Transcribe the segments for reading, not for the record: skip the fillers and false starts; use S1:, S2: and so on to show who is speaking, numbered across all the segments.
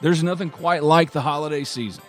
S1: There's nothing quite like the holiday season.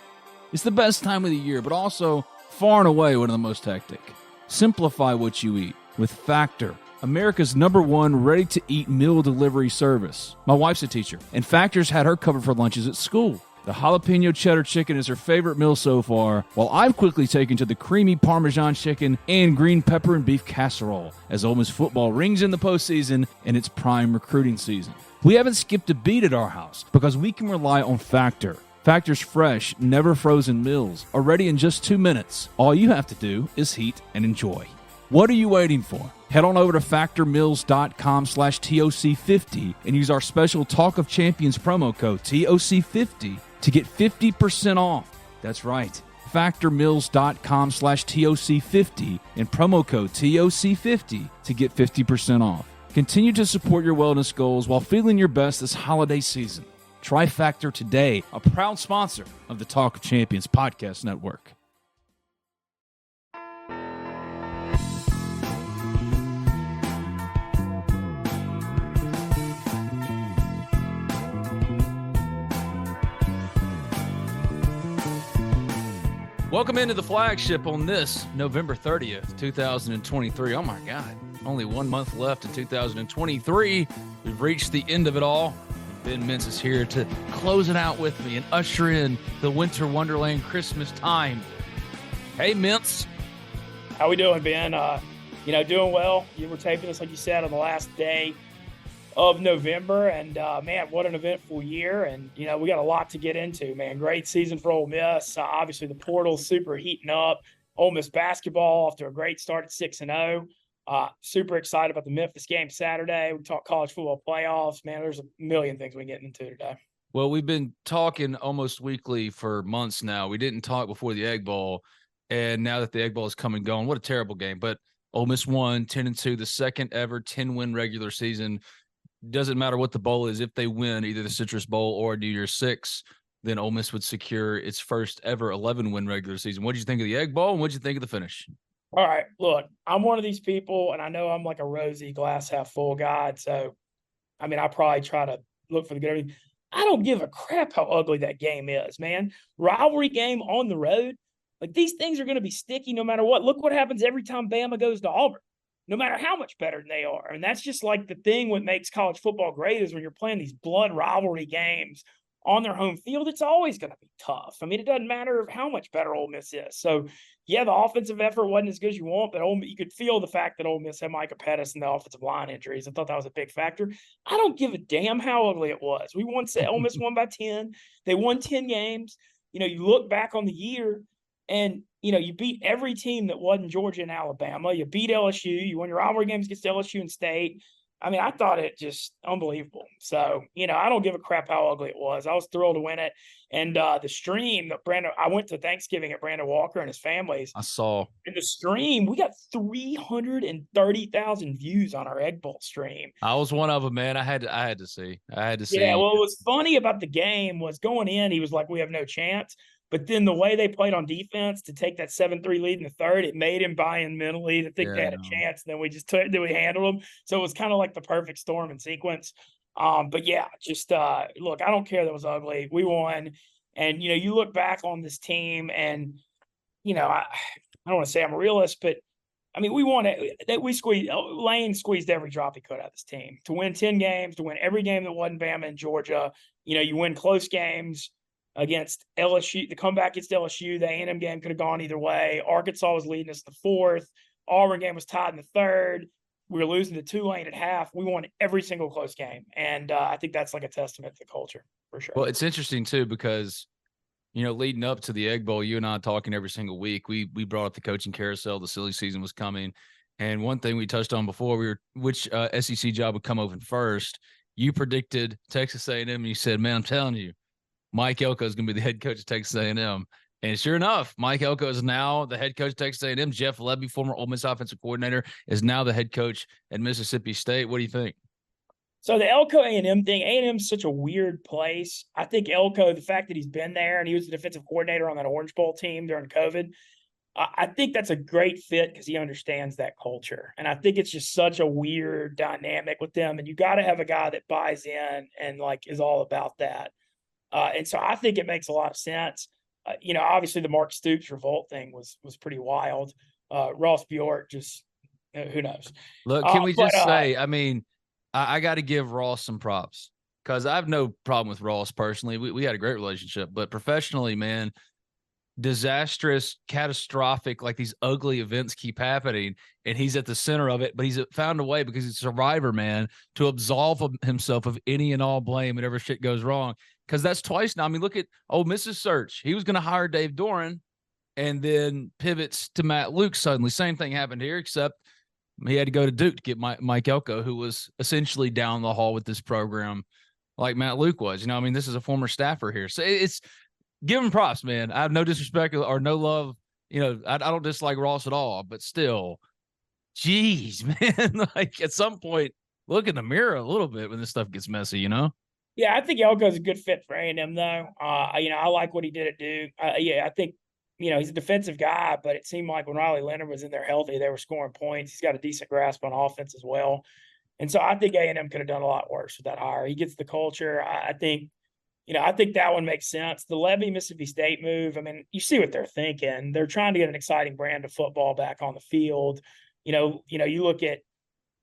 S1: It's the best time of the year, but also far and away one of the most hectic. Simplify what you eat with Factor, America's #1 ready-to-eat meal delivery service. My wife's a teacher, and Factor's had her covered for lunches at school. The jalapeno cheddar chicken is her favorite meal so far, while I've quickly taken to the creamy Parmesan chicken and green pepper and beef casserole as Ole Miss football rings in the postseason and it's prime recruiting season. We haven't skipped a beat at our house because we can rely on Factor. Factor's fresh, never frozen meals are ready in just 2 minutes. All you have to do is heat and enjoy. What are you waiting for? Head on over to factormeals.com/TOC50 and use our special Talk of Champions promo code TOC50 to get 50% off. That's right. Factormeals.com/TOC50 and promo code TOC50 to get 50% off. Continue to support your wellness goals while feeling your best this holiday season. Try Factor today, a proud sponsor of the Talk of Champions podcast network. Welcome into the Flagship on this November 30th, 2023. Oh my God, only 1 month left in 2023. We've reached the end of it all. Ben Mintz is here to close it out with me and usher in the winter wonderland Christmas time. Hey, Mintz.
S2: How we doing, Ben? Doing well. You were taping this, like you said, on the last day of November, and man, what an eventful year. And we got a lot to get into, man. Great season for Ole Miss. Obviously the portal's super heating up. Ole Miss basketball off to a great start at 6-0. Super excited about the Memphis game Saturday. We talk college football playoffs, man. There's a million things we can get into today.
S1: Well, we've been talking almost weekly for months now. We didn't talk before the Egg Bowl, and now that the Egg Bowl is come and gone, what a terrible game. But Ole Miss won 10-2, the second ever 10-win regular season. Doesn't matter what the bowl is. If they win either the Citrus Bowl or New Year's Six, then Ole Miss would secure its first ever 11-win regular season. What did you think of the Egg Bowl, and what did you think of the finish?
S2: All right, look, I'm one of these people, and I know I'm like a rosy glass half full guy. So, I probably try to look for the good. I don't give a crap how ugly that game is, man. Rivalry game on the road. Like, these things are going to be sticky no matter what. Look what happens every time Bama goes to Auburn, no matter how much better they are. And that's just like the thing what makes college football great is when you're playing these blood rivalry games on their home field, it's always going to be tough. It doesn't matter how much better Ole Miss is. So, yeah, the offensive effort wasn't as good as you want, but you could feel the fact that Ole Miss had Micah Pettis and the offensive line injuries. I thought that was a big factor. I don't give a damn how ugly it was. Ole Miss won by 10. They won 10 games. You look back on the year, and you beat every team that wasn't Georgia and Alabama. You beat LSU. You won your rivalry games against LSU and State. I thought it just unbelievable. So, I don't give a crap how ugly it was. I was thrilled to win it. And the stream that I went to Thanksgiving at Brandon Walker and his family's.
S1: I saw.
S2: In the stream, we got 330,000 views on our Egg Bowl stream.
S1: I was one of them, man. I had to see.
S2: Yeah, well, what was funny about the game was going in, he was like, we have no chance. But then the way they played on defense to take that 7-3 lead in the third, it made him buy in mentally to think they had a chance. And then we handled them. So it was kind of like the perfect storm and sequence. But yeah, just look, I don't care that it was ugly. We won. And, you look back on this team and, I don't want to say I'm a realist, but we won it. Lane squeezed every drop he could out of this team to win 10 games, to win every game that wasn't Bama and Georgia. You win close games against LSU, the comeback against LSU, the A&M game could have gone either way. Arkansas was leading us in the fourth. Auburn game was tied in the third. We were losing to Tulane at half. We won every single close game. And I think that's like a testament to the culture for sure.
S1: Well, it's interesting too, because, leading up to the Egg Bowl, you and I talking every single week, we brought up the coaching carousel. The silly season was coming. And one thing we touched on before, which SEC job would come open first. You predicted Texas A&M, and you said, man, I'm telling you, Mike Elko is going to be the head coach of Texas A&M. And sure enough, Mike Elko is now the head coach of Texas A&M. Jeff Lebby, former Ole Miss offensive coordinator, is now the head coach at Mississippi State. What do you think?
S2: So the Elko A&M thing, A&M's such a weird place. I think Elko, the fact that he's been there and he was the defensive coordinator on that Orange Bowl team during COVID, I think that's a great fit because he understands that culture. And I think it's just such a weird dynamic with them. And you got to have a guy that buys in and is all about that. And so I think it makes a lot of sense. Obviously the Mark Stoops revolt thing was pretty wild. Ross Bjork just who knows?
S1: Look, can we just say, I mean, I got to give Ross some props because I have no problem with Ross personally. We had a great relationship, but professionally, man, disastrous, catastrophic, like these ugly events keep happening, and he's at the center of it. But he's found a way because he's a survivor, man, to absolve himself of any and all blame whenever shit goes wrong. Because that's twice now. I mean, look at Ole Miss's search. He was going to hire Dave Doran, and then pivots to Matt Luke suddenly. Same thing happened here, except he had to go to Duke to get Mike Elko, who was essentially down the hall with this program like Matt Luke was. I mean, this is a former staffer here. So it's give him props, man. I have no disrespect or no love. I don't dislike Ross at all, but still, geez, man, like at some point, look in the mirror a little bit when this stuff gets messy,
S2: Yeah, I think Elko's a good fit for A&M, though. I like what he did at Duke. I think, he's a defensive guy, but it seemed like when Riley Leonard was in there healthy, they were scoring points. He's got a decent grasp on offense as well. And so I think A&M could have done a lot worse with that hire. He gets the culture. I think that one makes sense. The Lebby Mississippi State move, I mean, you see what they're thinking. They're trying to get an exciting brand of football back on the field. You look at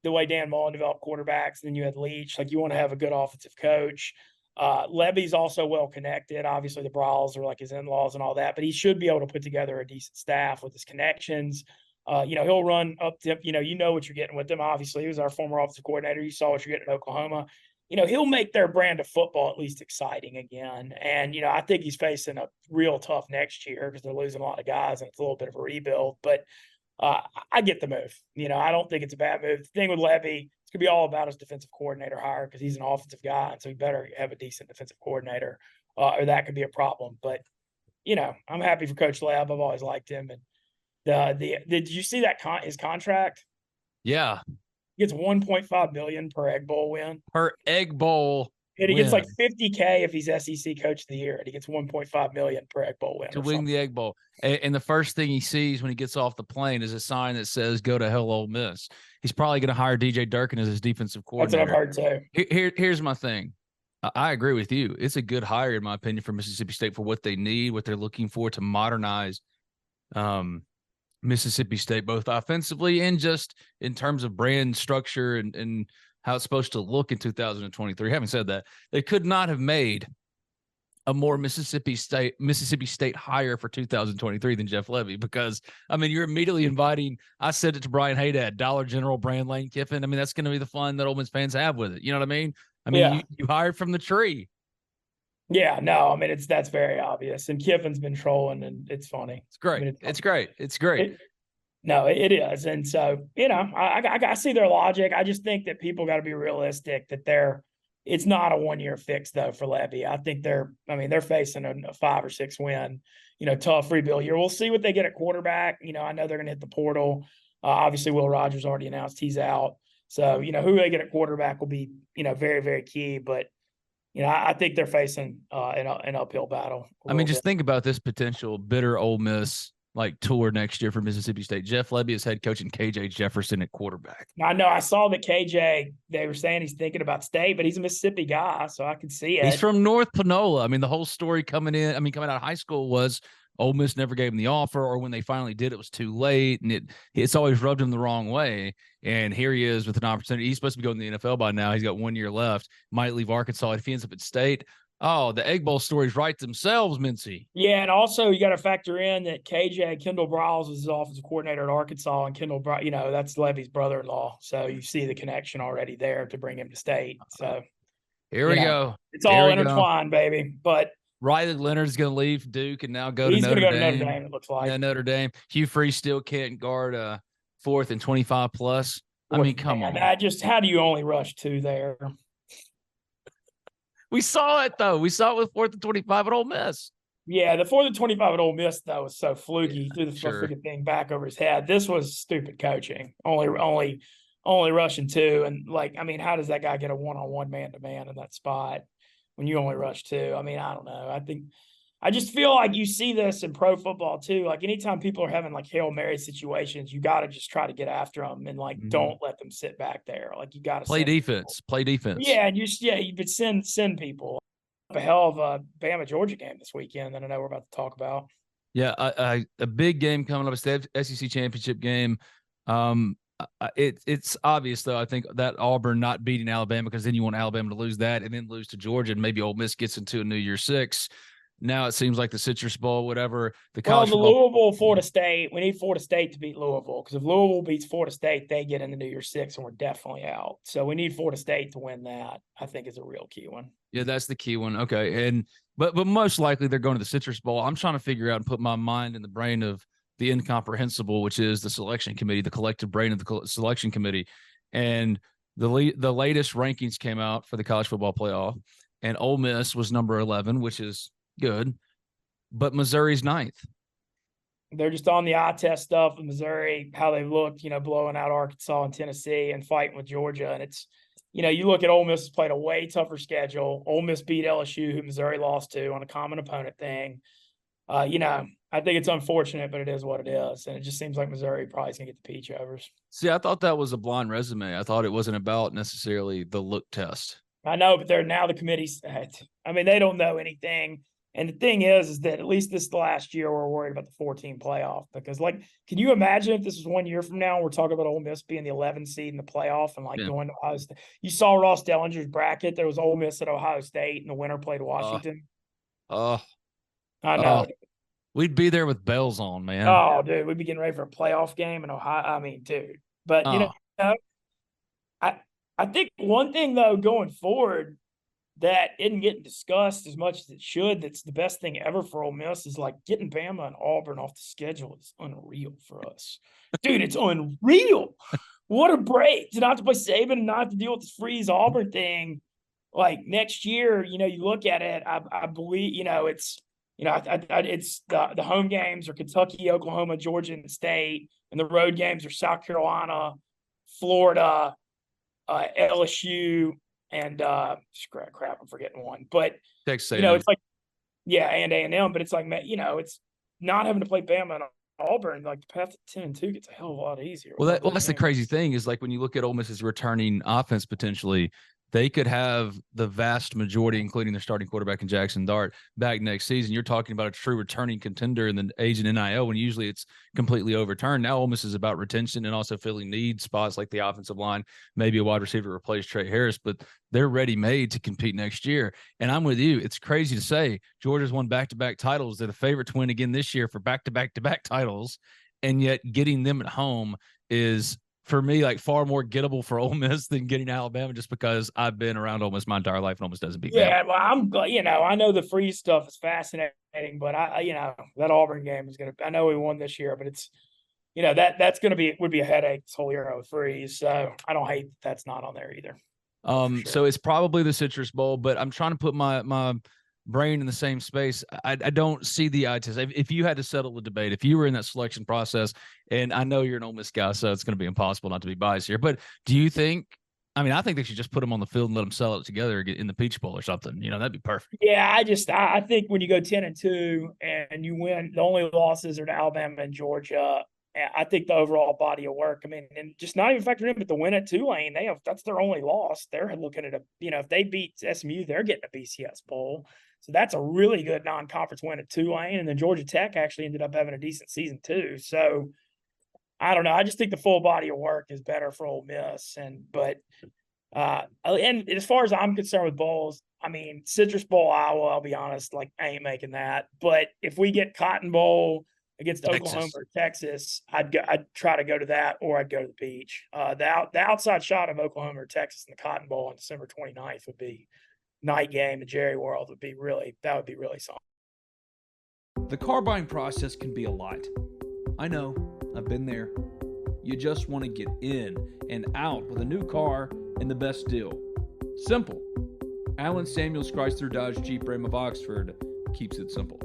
S2: the way Dan Mullen developed quarterbacks, and then you had Leach. Like, you want to have a good offensive coach. Lebby's also well connected. Obviously, the Brawls are like his in-laws and all that, but he should be able to put together a decent staff with his connections. He'll run up to, what you're getting with him. Obviously, he was our former offensive coordinator. You saw what you're getting in Oklahoma. He'll make their brand of football at least exciting again. And, I think he's facing a real tough next year because they're losing a lot of guys and it's a little bit of a rebuild. But I get the move. I don't think it's a bad move. The thing with Lebby, it's going to be all about his defensive coordinator hire because he's an offensive guy. And so he better have a decent defensive coordinator or that could be a problem. But, I'm happy for Coach Leb. I've always liked him. And did you see that his contract?
S1: Yeah.
S2: He gets $1.5 million per Egg Bowl win.
S1: Per Egg Bowl.
S2: And he gets like $50K if he's SEC Coach of the Year, and he gets $1.5 million per Egg Bowl win
S1: to win the Egg Bowl. And the first thing he sees when he gets off the plane is a sign that says "Go to hell, Ole Miss." He's probably going to hire DJ Durkin as his defensive coordinator.
S2: That's what I've heard
S1: too. Here's my thing. I agree with you. It's a good hire, in my opinion, for Mississippi State for what they need, what they're looking for to modernize Mississippi State, both offensively and just in terms of brand structure and how it's supposed to look in 2023. Having said that, they could not have made a more Mississippi State hire for 2023 than Jeff Lebby, because I mean, you're immediately inviting, I said it to Brian Haydad, Dollar General brand Lane Kiffin. I mean, that's going to be the fun that Ole Miss fans have with it. You know what I mean? I mean, yeah. you hired from the tree.
S2: Yeah, no, I mean, that's very obvious. And Kiffin's been trolling, and it's funny.
S1: It's great. I mean, it's great. It's great.
S2: It is. And so, I see their logic. I just think that people got to be realistic that it's not a 1-year fix though for Lebby. I think they're facing a 5 or 6 win, tough rebuild year. We'll see what they get at quarterback. I know they're going to hit the portal. Obviously Will Rogers already announced he's out. So, who they get at quarterback will be, very, very key. But, I think they're facing an uphill battle.
S1: I mean, just think about this potential bitter Ole Miss tour next year for Mississippi State. Jeff Lebby is head coach and KJ Jefferson at quarterback.
S2: I know. I saw that KJ, they were saying he's thinking about state, but he's a Mississippi guy, so I can see it.
S1: He's from North Panola. I mean, the whole story coming out of high school was Ole Miss never gave him the offer, or when they finally did, it was too late, and it's always rubbed him the wrong way. And here he is with an opportunity. He's supposed to be going to the NFL by now. He's got 1 year left. Might leave Arkansas if he ends up at State. Oh, the Egg Bowl stories write themselves, Mintzy.
S2: Yeah, and also you got to factor in that Kendall Brawls was his offensive coordinator at Arkansas, and Kendall, that's Levy's brother-in-law. So you see the connection already there to bring him to State. So
S1: here we go.
S2: It's all intertwined, baby. But
S1: Riley Leonard's going to leave Duke and now go to Notre Dame.
S2: He's going to go to Notre Dame, it looks like.
S1: Yeah, Notre Dame. Hugh Freeze still can't guard 4th and 25 plus. I mean, come on.
S2: How do you only rush 2 there?
S1: We saw it, though. We saw it with 4th and 25 at Ole Miss.
S2: Yeah, the 4th and 25 at Ole Miss, though, was so fluky. He threw the freaking thing back over his head. This was stupid coaching. Only rushing 2. And, how does that guy get a one-on-one man-to-man in that spot when you only rush 2? I mean, I don't know. I just feel like you see this in pro football, too. Anytime people are having, Hail Mary situations, you got to just try to get after them and, don't let them sit back there. You got to
S1: play defense. Play defense.
S2: Yeah, and but send people. a hell of a Bama-Georgia game this weekend that I know we're about to talk about.
S1: Yeah, a big game coming up. It's the SEC championship game. It's obvious, though, I think, that Auburn not beating Alabama, because then you want Alabama to lose that and then lose to Georgia, and maybe Ole Miss gets into a New Year's Six. Now it seems like the Citrus Bowl, whatever.
S2: Louisville, Florida State, we need Florida State to beat Louisville, because if Louisville beats Florida State, they get into New Year's Six, and we're definitely out. So we need Florida State to win that. I think is a real key one.
S1: Yeah, that's the key one. Okay, but most likely they're going to the Citrus Bowl. I'm trying to figure out and put my mind in the brain of the incomprehensible, which is the selection committee, the collective brain of the selection committee. And the latest rankings came out for the college football playoff, and Ole Miss was number 11, which is good, but Missouri's 9th.
S2: They're just on the eye test stuff with Missouri, how they looked, blowing out Arkansas and Tennessee and fighting with Georgia. And it's, you look at Ole Miss has played a way tougher schedule. Ole Miss beat LSU, who Missouri lost to, on a common opponent thing. I think it's unfortunate, but it is what it is. And it just seems like Missouri probably is going to get the peach overs.
S1: See, I thought that was a blind resume. I thought it wasn't about necessarily the look test.
S2: I know, but they're now the committee's. They don't know anything. And the thing is that at least this last year, we're worried about the 14 playoff, because, can you imagine if this was 1 year from now, we're talking about Ole Miss being the 11th seed in the playoff and going to Ohio State? You saw Ross Dellinger's bracket. There was Ole Miss at Ohio State, and the winner played Washington.
S1: I
S2: know.
S1: We'd be there with bells on, man.
S2: Oh, dude, we'd be getting ready for a playoff game in Ohio. Dude. But, I think one thing, though, going forward that isn't getting discussed as much as it should, that's the best thing ever for Ole Miss, is getting Bama and Auburn off the schedule is unreal for us. Dude, it's unreal. What a break to not have to play Saban and not have to deal with this freeze Auburn thing. Next year, you look at it, I believe, it's, it's the home games are Kentucky, Oklahoma, Georgia, and the State, and the road games are South Carolina, Florida, LSU, and crap, I'm forgetting one. But
S1: Texas A&M.
S2: It's and A&M, but it's it's not having to play Bama and Auburn. The path to 10-2 gets a hell of a lot easier.
S1: Well, that's the crazy thing is, when you look at Ole Miss's returning offense potentially, they could have the vast majority, including their starting quarterback in Jackson Dart, back next season. You're talking about a true returning contender in the age in NIL, when usually it's completely overturned. Now Ole Miss is about retention and also filling need spots like the offensive line, maybe a wide receiver to replace Trey Harris, but they're ready-made to compete next year. And I'm with you. It's crazy to say Georgia's won back-to-back titles. They're the favorite to win again this year for back-to-back-to-back titles, and yet getting them at home is, for me, far more gettable for Ole Miss than getting Alabama, just because I've been around Ole Miss my entire life and Ole Miss doesn't beat Bama.
S2: Well, I'm glad, I know the freeze stuff is fascinating, but that Auburn game is I know we won this year, but it's, that's going to would be a headache this whole year with freeze. So I don't hate that's not on there either.
S1: Sure. So it's probably the Citrus Bowl, but I'm trying to put my brain in the same space. I don't see the eye test. If you had to settle the debate, if you were in that selection process, and I know you're an Ole Miss guy, so it's going to be impossible not to be biased here, but do you think, I think they should just put them on the field and let them sell it together in the Peach Bowl or something. That'd be perfect.
S2: Yeah, I think when you go 10-2 and you win, the only losses are to Alabama and Georgia. I think the overall body of work, and just not even factoring in, but the win at Tulane, that's their only loss. They're looking at if they beat SMU, they're getting a BCS Bowl. So that's a really good non-conference win at Tulane. And then Georgia Tech actually ended up having a decent season too. So I don't know. I just think the full body of work is better for Ole Miss. And as far as I'm concerned with bowls, Citrus Bowl, Iowa, I'll be honest, I ain't making that. But if we get Cotton Bowl against Oklahoma or Texas, I'd try to go to that, or I'd go to the Peach. The outside shot of Oklahoma or Texas in the Cotton Bowl on December 29th would be night game at Jerry World. Would be really something.
S1: The car buying process can be a lot. I know, I've been there. You just want to get in and out with a new car and the best deal. Simple. Allen Samuels Chrysler Dodge Jeep Ram of Oxford keeps it simple.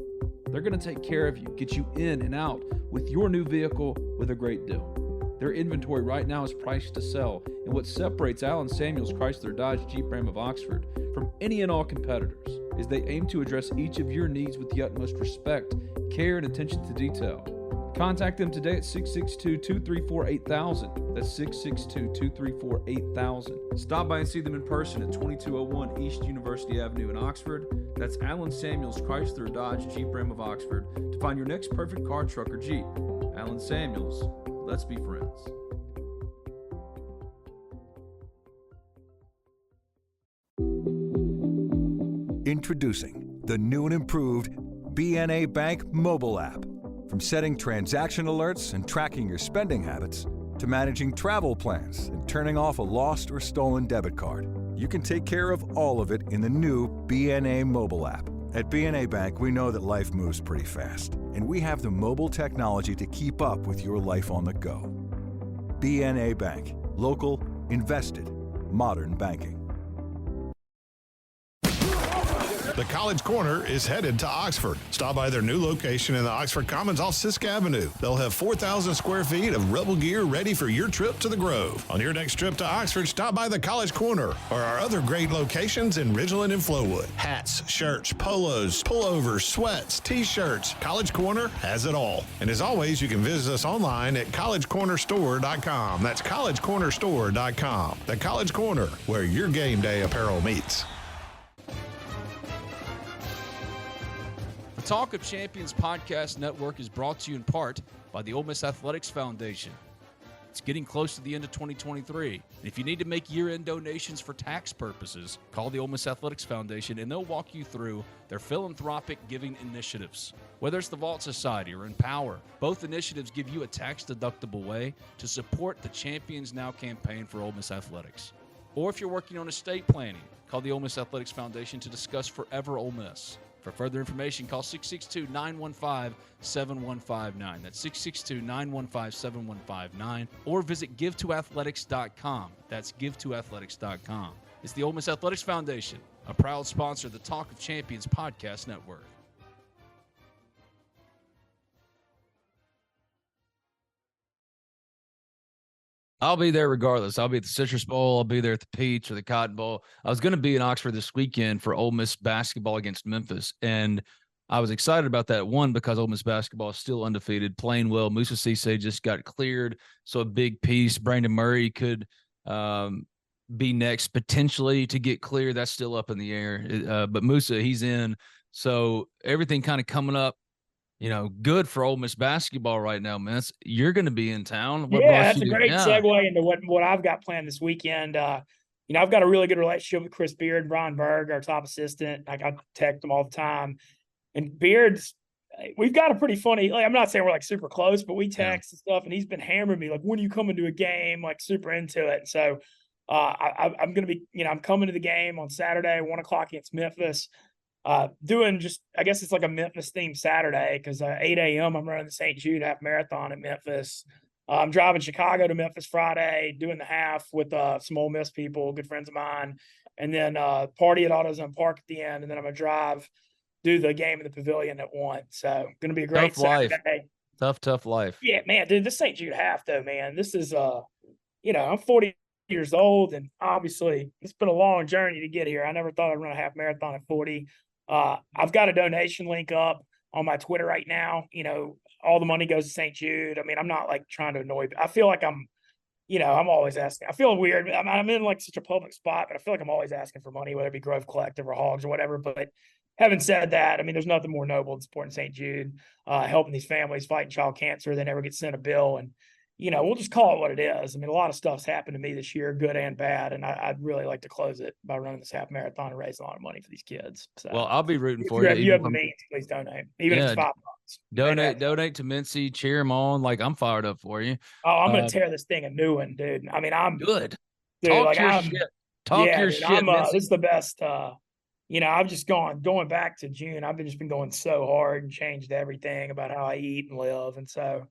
S1: They're going to take care of you, get you in and out with your new vehicle with a great deal. Their inventory right now is priced to sell, and what separates Allen Samuels Chrysler Dodge Jeep Ram of Oxford from any and all competitors is they aim to address each of your needs with the utmost respect, care, and attention to detail. Contact them today at 662-234-8000. That's 662-234-8000. Stop by and see them in person at 2201 East University Avenue in Oxford. That's Alan Samuels Chrysler Dodge Jeep Ram of Oxford to find your next perfect car, truck, or Jeep. Alan Samuels, let's be friends.
S3: Introducing the new and improved BNA Bank mobile app. From setting transaction alerts and tracking your spending habits to managing travel plans and turning off a lost or stolen debit card, you can take care of all of it in the new BNA mobile app. At BNA Bank, we know that life moves pretty fast, and we have the mobile technology to keep up with your life on the go. BNA Bank. Local, invested, modern banking.
S4: The College Corner is headed to Oxford. Stop by their new location in the Oxford Commons off Sisk Avenue. They'll have 4,000 square feet of Rebel gear ready for your trip to the Grove. On your next trip to Oxford, stop by the College Corner or our other great locations in Ridgeland and Flowood. Hats, shirts, polos, pullovers, sweats, t-shirts. College Corner has it all. And as always, you can visit us online at collegecornerstore.com. That's collegecornerstore.com. The College Corner, where your game day apparel meets.
S1: The Talk of Champions podcast network is brought to you in part by the Ole Miss Athletics Foundation. It's getting close to the end of 2023. And if you need to make year-end donations for tax purposes, call the Ole Miss Athletics Foundation and they'll walk you through their philanthropic giving initiatives. Whether it's the Vault Society or Empower, both initiatives give you a tax-deductible way to support the Champions Now campaign for Ole Miss Athletics. Or if you're working on estate planning, call the Ole Miss Athletics Foundation to discuss Forever Ole Miss. For further information, call 662-915-7159. That's 662-915-7159. Or visit givetoathletics.com. That's givetoathletics.com. It's the Ole Miss Athletics Foundation, a proud sponsor of the Talk of Champions podcast network. I'll be there regardless. I'll be at the Citrus Bowl. I'll be there at the Peach or the Cotton Bowl. I was going to be in Oxford this weekend for Ole Miss basketball against Memphis, and I was excited about that, one, because Ole Miss basketball is still undefeated, playing well. Musa Cisse just got cleared, so a big piece. Brandon Murray could be next potentially to get clear. That's still up in the air. But Musa, he's in. So everything kind of coming up, good for Ole Miss basketball right now, man. You're going to be in town.
S2: That's a great segue into what I've got planned this weekend. I've got a really good relationship with Chris Beard and Brian Berg, our top assistant. I text them all the time. And Beard's, we've got a pretty funny, I'm not saying we're like super close, but we text and stuff. And he's been hammering me, like, when are you coming to a game? Like, super into it. So I'm going to be, I'm coming to the game on Saturday, 1:00 against Memphis. Doing just, I guess it's like a Memphis themed Saturday because 8 a.m. I'm running the St. Jude half marathon in Memphis. I'm driving Chicago to Memphis Friday, doing the half with some Ole Miss people, good friends of mine, and then party at AutoZone Park at the end, and then I'm gonna drive, do the game in the Pavilion at 1. So gonna be a great Saturday.
S1: Tough life.
S2: Yeah, man, dude, this St. Jude half though, man. This is I'm 40 years old, and obviously it's been a long journey to get here. I never thought I'd run a half marathon at 40. I've got a donation link up on my Twitter right now. All the money goes to St. Jude. I mean, I'm not like trying to annoy. I feel like I'm always asking. I feel weird. I'm in like such a public spot, but I feel like I'm always asking for money, whether it be Grove Collective or Hogs or whatever. But having said that, I mean, there's nothing more noble than supporting St. Jude, helping these families fighting child cancer. They never get sent a bill. And, we'll just call it what it is. I mean, a lot of stuff's happened to me this year, good and bad. And I'd really like to close it by running this half marathon and raise a lot of money for these kids. So,
S1: well, I'll be rooting for you.
S2: If you have the means, please donate. Even if it's $5.
S1: Donate to Mintz, cheer them on. Like, I'm fired up for you.
S2: Oh, I'm going to tear this thing a new one, dude. I mean, I'm
S1: good.
S2: Dude,
S1: Talk your shit. Talk your shit,
S2: this is the best. I've just going back to June. I've just been going so hard and changed everything about how I eat and live. And so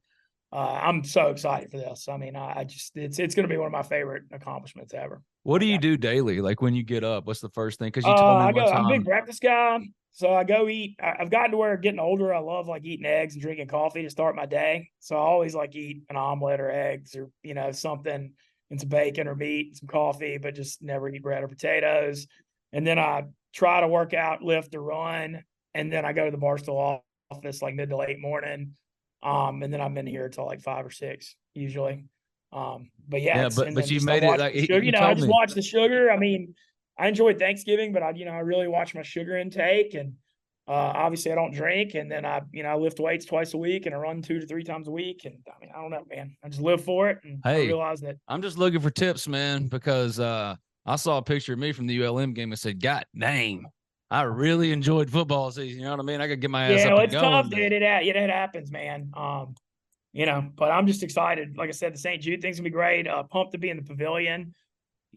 S2: I'm so excited for this. I mean, it's going to be one of my favorite accomplishments ever.
S1: What do you do daily? Like when you get up, what's the first thing? Because you told me
S2: I'm a big breakfast guy. So I go eat. I've gotten to where getting older, I love like eating eggs and drinking coffee to start my day. So I always like eat an omelet or eggs or, something and some bacon or meat and some coffee, but just never eat bread or potatoes. And then I try to work out, lift or run. And then I go to the Barstool office like mid to late morning. And then I've been here till like 5 or 6 usually. But yeah,
S1: Yeah,
S2: it's, and
S1: but
S2: then
S1: you
S2: just
S1: made it like
S2: sugar,
S1: you
S2: I
S1: told
S2: just
S1: me.
S2: watch the sugar. I mean, I enjoy Thanksgiving, but I really watch my sugar intake, and obviously I don't drink, and then I lift weights twice a week and I run 2 to 3 times a week. And I mean, I don't know, man, I just live for it. And I
S1: Hey,
S2: realize that.
S1: I'm just looking for tips, man, because I saw a picture of me from the ULM game and said, God dang, I really enjoyed football season. You know what I mean? I could get my ass
S2: Yeah,
S1: up
S2: well,
S1: and
S2: it's tough,
S1: going.
S2: dude. It happens, man. But I'm just excited. Like I said, the St. Jude thing's gonna be great. Pumped to be in the pavilion.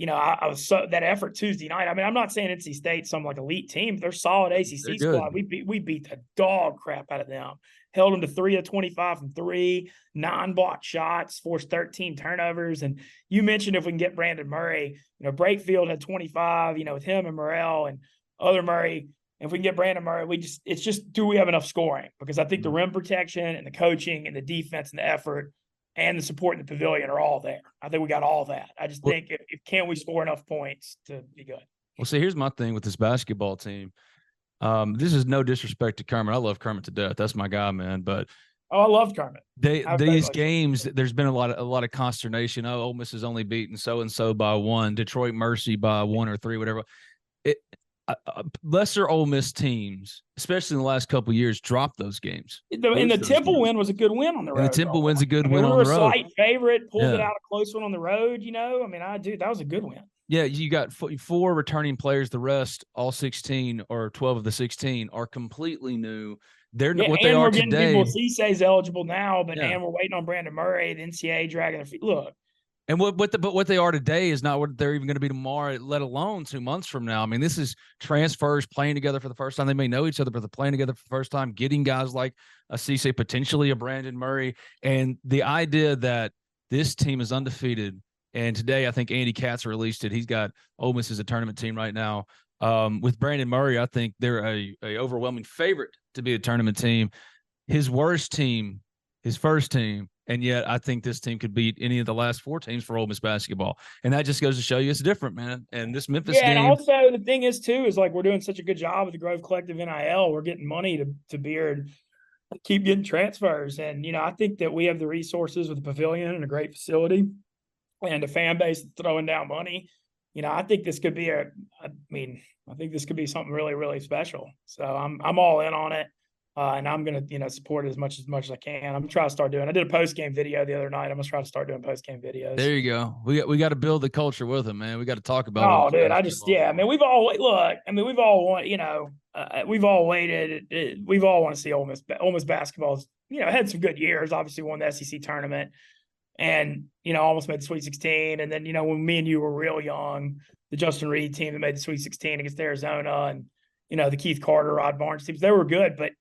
S2: I was so that effort Tuesday night. I mean, I'm not saying NC State's some like elite team, but they're solid
S1: They're
S2: ACC
S1: good.
S2: squad. We beat the dog crap out of them. Held them to 3 of 25 from 3, 9 blocked shots, forced 13 turnovers. And you mentioned if we can get Brandon Murray, Brakefield had 25, with him and Morrell and other Murray. If we can get Brandon Murray, it's just, do we have enough scoring? Because I think the rim protection and the coaching and the defense and the effort and the support in the pavilion are all there. I think we got all that. I just think if can we score enough points to be good.
S1: Well, see, here's my thing with this basketball team. This is no disrespect to Kermit. I love Kermit to death. That's my guy, man. But
S2: I love Kermit.
S1: These games, there's been a lot of consternation. Oh, Ole Miss has only beaten so and so by 1, Detroit Mercy by 1 or 3, whatever. Lesser Ole Miss teams, especially in the last couple of years, dropped those games.
S2: And the Temple win was a good win on the road.
S1: And the Temple win's a good win
S2: we
S1: on
S2: were
S1: the road.
S2: A slight favorite, pulled it out a close one on the road. I mean, that was a good win.
S1: Yeah, you got 4 returning players. The rest, all 16 or 12 of the 16, are completely new. They're what they are today.
S2: We're getting people. Cisse's eligible now, and we're waiting on Brandon Murray. The NCAA dragging their feet. Look.
S1: And what they are today is not what they're even going to be tomorrow, let alone 2 months from now. I mean, this is transfers, playing together for the first time. They may know each other, but they're playing together for the first time, getting guys like a Cisse, potentially a Brandon Murray. And the idea that this team is undefeated, and today I think Andy Katz released it. He's got Ole Miss as a tournament team right now. With Brandon Murray, I think they're a overwhelming favorite to be a tournament team. His worst team, his first team, and yet I think this team could beat any of the last 4 teams for Ole Miss basketball. And that just goes to show you it's different, man. And this Memphis game.
S2: And also the thing is, too, is like we're doing such a good job with the Grove Collective NIL. We're getting money to Beard, keep getting transfers. And, I think that we have the resources with the pavilion and a great facility and a fan base throwing down money. I think this could be I think this could be something really, really special. So I'm all in on it. And I'm going to, support it as much as I can. I'm going to try to start doing. I did a post-game video the other night. I'm going to try to start doing post-game videos.
S1: There you go. We got to build the culture with them, man. We got to talk about it.
S2: Oh, dude, we've all waited. We've all want to see Ole Miss. Ole Miss basketball, had some good years. Obviously won the SEC tournament and, almost made the Sweet 16. And then, when me and you were real young, the Justin Reed team that made the Sweet 16 against Arizona and, the Keith Carter, Rod Barnes teams, they were good, but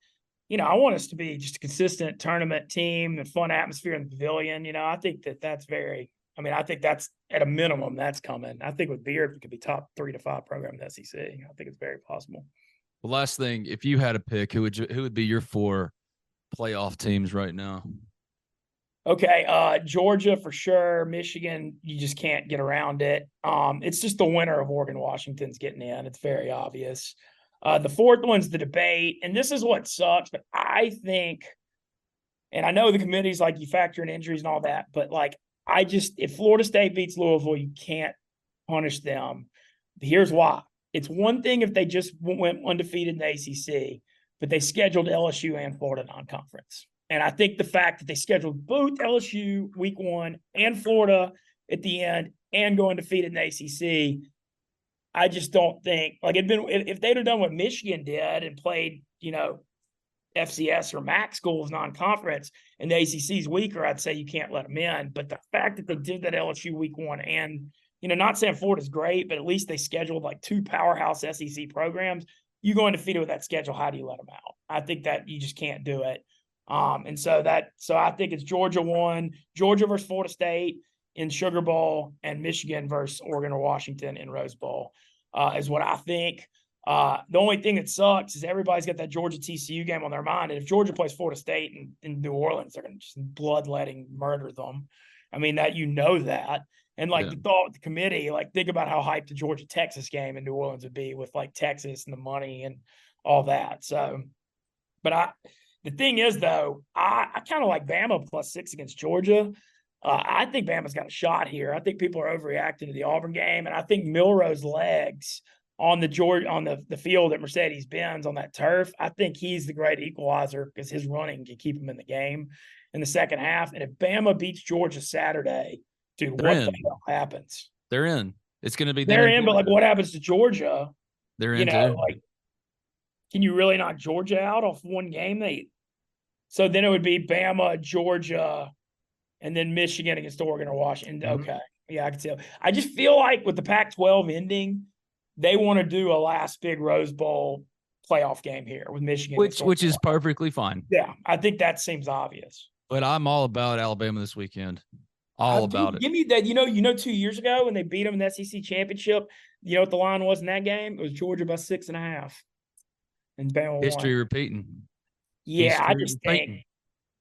S2: I want us to be just a consistent tournament team and fun atmosphere in the pavilion. I think that's I think that's at a minimum that's coming. I think with Beard, it could be top 3 to 5 program in the SEC. I think it's very possible.
S1: Well, last thing, if you had a pick, who would be your 4 playoff teams right now?
S2: Okay, Georgia for sure. Michigan, you just can't get around it. It's just the winner of Oregon, Washington's getting in. It's very obvious. The 4th one's the debate, and this is what sucks, but I think, and I know the committee's like you factor in injuries and all that, but if Florida State beats Louisville, you can't punish them. Here's why. It's one thing if they just went undefeated in the ACC, but they scheduled LSU and Florida non-conference. And I think the fact that they scheduled both LSU week 1 and Florida at the end and go undefeated in the ACC, I just don't think if they'd have done what Michigan did and played, FCS or MAC schools non-conference and the ACC's weaker, I'd say you can't let them in. But the fact that they did that LSU week 1 and, not saying Florida's great, but at least they scheduled 2 powerhouse SEC programs. You go undefeated with that schedule, how do you let them out? I think that you just can't do it. So I think it's Georgia 1, Georgia versus Florida State in Sugar Bowl, and Michigan versus Oregon or Washington in Rose Bowl is what I think. The only thing that sucks is everybody's got that Georgia TCU game on their mind. And if Georgia plays Florida State in New Orleans, they're going to just bloodletting murder them. I mean, that that. And the thought with the committee, think about how hyped the Georgia-Texas game in New Orleans would be with Texas and the money and all that. So, but The thing is, though, I kind of like Bama +6 against Georgia. I think Bama's got a shot here. I think people are overreacting to the Auburn game, and I think Milroe's legs on the field at Mercedes-Benz on that turf, I think he's the great equalizer because his running can keep him in the game in the second half. And if Bama beats Georgia Saturday, dude, what the hell happens?
S1: They're in. It's going to be
S2: they're in, but like, what happens to Georgia?
S1: They're in too.
S2: Like, can you really knock Georgia out off one game? So then it would be Bama, Georgia, and then Michigan against Oregon or Washington.
S1: Mm-hmm.
S2: Okay. Yeah, I can tell. I just feel like with the Pac-12 ending, they want to do a last big Rose Bowl playoff game here with Michigan.
S1: Which is perfectly fine.
S2: Yeah, I think that seems obvious.
S1: But I'm all about Alabama this weekend. All about it.
S2: Give me that. You know, 2 years ago when they beat them in the SEC championship, you know what the line was in that game? It was Georgia by 6.5. And Bama
S1: History
S2: won.
S1: repeating.
S2: Yeah, I just think.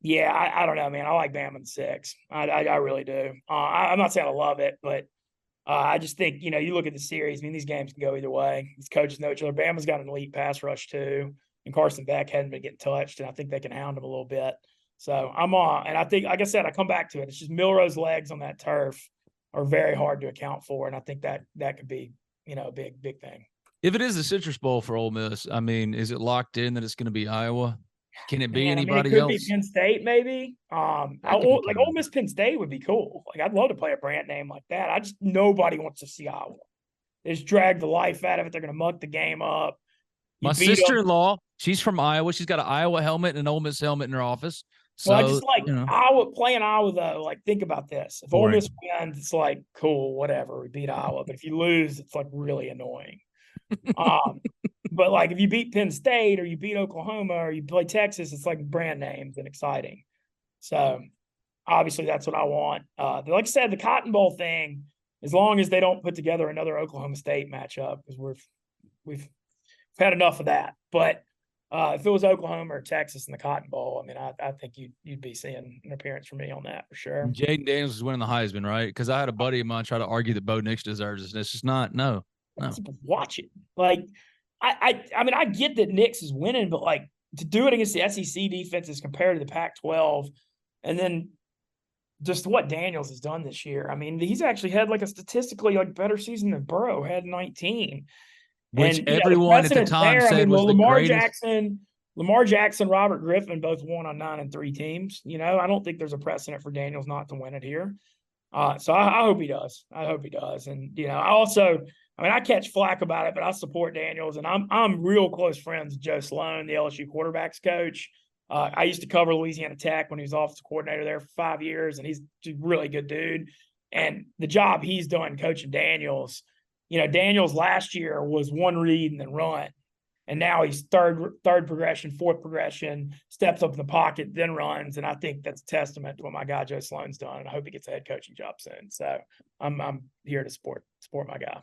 S2: Yeah, I don't know, man. I like Bama in 6. I really do. I'm not saying I love it, but I just think, you know, you look at the series. I mean, these games can go either way. These coaches know each other. Bama's got an elite pass rush too, and Carson Beck hadn't been getting touched, and I think they can hound him a little bit. So I'm on, and I think, like I said, I come back to it. It's just Milroe's legs on that turf are very hard to account for, and I think that could be, you know, a big thing.
S1: If it is a Citrus Bowl for Ole Miss, I mean, is it locked in that it's going to be Iowa? Can it be anybody else?
S2: It could be Penn State, maybe. Ole Miss Penn State would be cool. Like, I'd love to play a brand name like that. Nobody wants to see Iowa. They just drag the life out of it. They're going to muck the game up.
S1: My sister-in-law, she's from Iowa. She's got an Iowa helmet and an Ole Miss helmet in her office. So,
S2: I just like Iowa, playing Iowa, though. Like, think about this. If Ole Miss wins, it's like, cool, whatever. We beat Iowa. But if you lose, it's like really annoying. But like, if you beat Penn State or you beat Oklahoma or you play Texas, it's like brand names and exciting. So obviously that's what I want. Like I said, the Cotton Bowl thing, as long as they don't put together another Oklahoma State matchup, because we've had enough of that. But if it was Oklahoma or Texas in the Cotton Bowl, I mean, I think you'd be seeing an appearance from me on that for sure.
S1: Jaden Daniels is winning the Heisman, right? Because I had a buddy of mine try to argue that Bo Nix deserves it, and it's just not. No.
S2: Watch it. Like, I mean, I get that Nix is winning, but like, to do it against the SEC defenses compared to the Pac-12, and then just what Daniels has done this year. I mean, he's actually had like a statistically like better season than Burrow had in 19.
S1: Which everyone at the time said was the greatest.
S2: Lamar Jackson, Robert Griffin both won on 9-3 teams. You know, I don't think there's a precedent for Daniels not to win it here. So I hope he does. And, you know, I catch flack about it, but I support Daniels, and I'm real close friends with Joe Sloan, the LSU quarterbacks coach. I used to cover Louisiana Tech when he was offensive coordinator there for 5 years, and he's a really good dude. And the job he's done coaching Daniels, you know, Daniels last year was one read and then run, and now he's third progression, fourth progression, steps up in the pocket, then runs, and I think that's a testament to what my guy Joe Sloan's done, and I hope he gets a head coaching job soon. So I'm here to support my guy.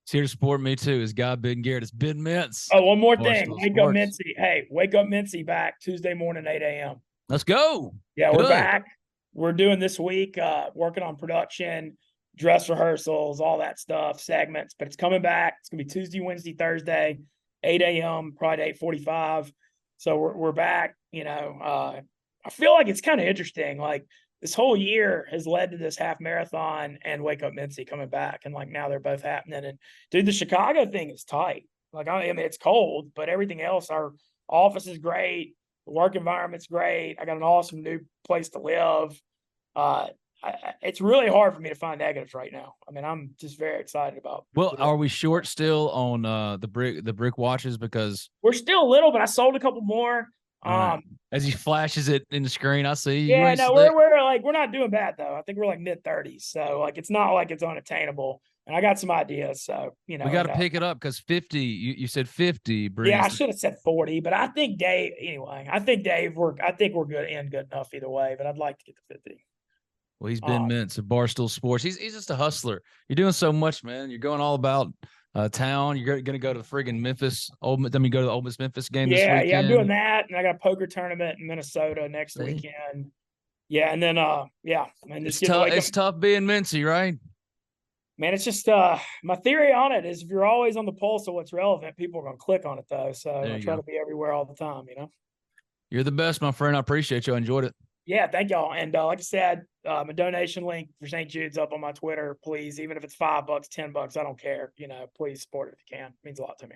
S1: It's here to support me too. His guy, Ben Garrett. It's Ben Mintz.
S2: Oh, one more thing. Wake up Mintzy. Hey, wake up Mintzy back Tuesday morning, 8 a.m.
S1: Let's go.
S2: Yeah, we're back. We're doing this week, working on production, dress rehearsals, all that stuff, segments. But it's coming back. It's going to be Tuesday, Wednesday, Thursday, 8 a.m., probably 8:45. So we're back. You know, I feel like it's kind of interesting. Like, this whole year has led to this half marathon and Wake Up Mintzy coming back. And like, now they're both happening. And dude, the Chicago thing is tight. Like, I mean, it's cold, but everything else, our office is great. The work environment's great. I got an awesome new place to live. It's really hard for me to find negatives right now. I mean, I'm just very excited about.
S1: Well, are we short still on the brick watches? Because
S2: we're still a little, but I sold a couple more.
S1: As he flashes it in the screen, I see.
S2: Yeah, no, we're not doing bad though. I think we're like mid-30s, so like it's not like it's unattainable. And I got some ideas, so you know
S1: we got to pick it up because 50. You said 50.
S2: Yeah, I should have said 40, but I think Dave. Anyway, I think we're good enough either way. But I'd like to get to 50.
S1: Well, he's been Mintz at Barstool Sports. He's just a hustler. You're doing so much, man. You're going all about town. You're going to go to the friggin' Memphis. Go to the Ole Miss Memphis game this weekend.
S2: Yeah, I'm doing that, and I got a poker tournament in Minnesota next weekend. Yeah, and then and
S1: it's tough being Mintzy, right?
S2: Man, it's just my theory on it is if you're always on the pulse of what's relevant, people are going to click on it though. So I try to be everywhere all the time, you know.
S1: You're the best, my friend. I appreciate you. I enjoyed it.
S2: Yeah, thank y'all. And like I said, a donation link for St. Jude's up on my Twitter. Please, even if it's $5, $10, I don't care. Please support it if you can. It means a lot to me.